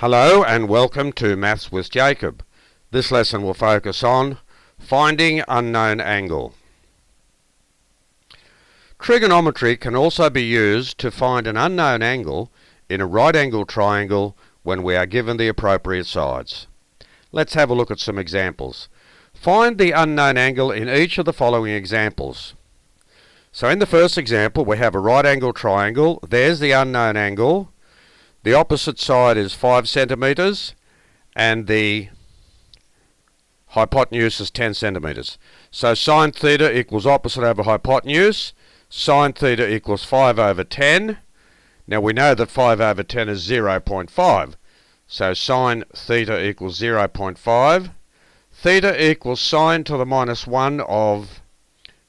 Hello and welcome to Maths with Jacob. This lesson will focus on finding unknown angle. Trigonometry can also be used to find an unknown angle in a right-angled triangle when we are given the appropriate sides. Let's have a look at some examples. Find the unknown angle in each of the following examples. So in the first example we have a right-angled triangle. There's the unknown angle. The opposite side is 5 centimetres and the hypotenuse is 10 centimetres. So sine theta equals opposite over hypotenuse. Sine theta equals 5 over 10. Now we know that 5 over 10 is 0.5. So sine theta equals 0.5. Theta equals sine to the minus 1 of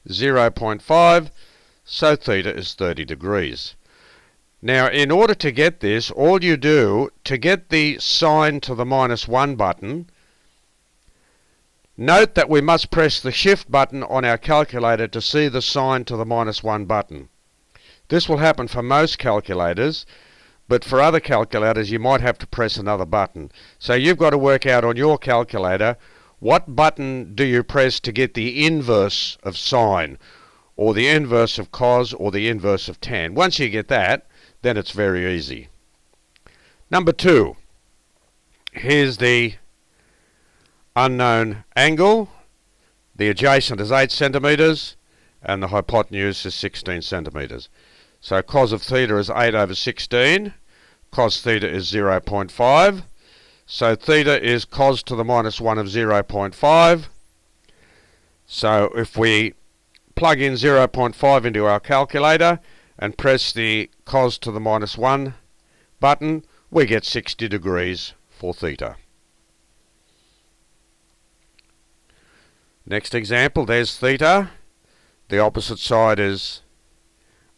0.5. So theta is 30 degrees. Now in order to get this, all you do to get the sine to the minus 1 button, note that we must press the shift button on our calculator to see the sine to the minus 1 button. This will happen for most calculators, but for other calculators you might have to press another button. So you've got to work out on your calculator what button do you press to get the inverse of sine, or the inverse of cos, or the inverse of tan. Once you get that, then it's very easy. Number 2. Here's the unknown angle. The adjacent is 8 centimetres and the hypotenuse is 16 centimetres. So cos of theta is 8 over 16. Cos theta is 0.5. So theta is cos to the minus 1 of 0.5. So if we plug in 0.5 into our calculator and press the cos to the minus 1 button, we get 60 degrees for theta. Next example, there's theta. The opposite side is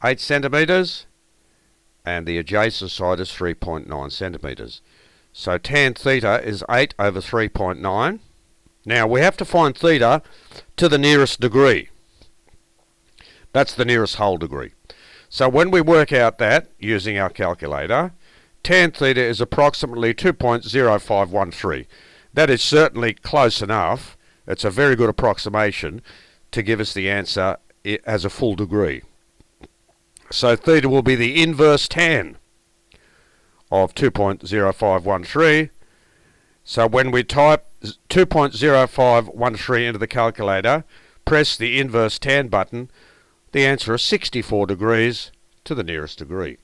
8 centimetres and the adjacent side is 3.9 centimetres. So tan theta is 8 over 3.9. Now we have to find theta to the nearest degree. That's the nearest whole degree. So when we work out that using our calculator, tan theta is approximately 2.0513. That is certainly close enough. It's a very good approximation to give us the answer as a full degree. So theta will be the inverse tan of 2.0513. So when we type 2.0513 into the calculator, press the inverse tan button, the answer is 64 degrees to the nearest degree.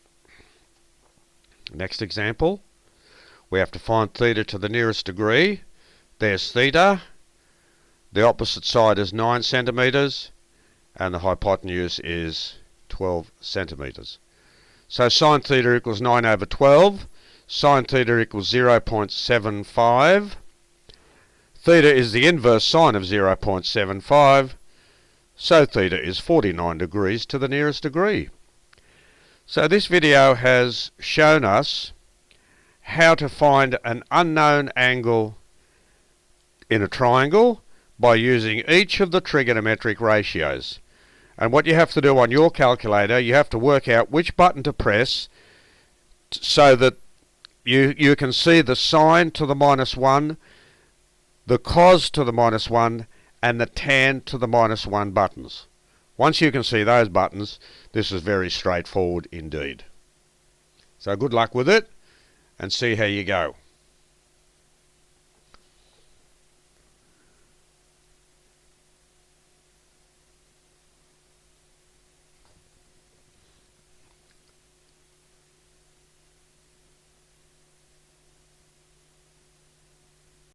Next example, we have to find theta to the nearest degree. There's theta. The opposite side is 9 centimetres and the hypotenuse is 12 centimetres. So sine theta equals 9 over 12. Sine theta equals 0.75. Theta is the inverse sine of 0.75. So theta is 49 degrees to the nearest degree. So this video has shown us how to find an unknown angle in a triangle by using each of the trigonometric ratios. And what you have to do on your calculator, you have to work out which button to press so that you can see the sine to the minus 1, the cos to the minus 1, and the tan to the minus 1 buttons. Once you can see those buttons, this is very straightforward indeed. So good luck with it and see how you go.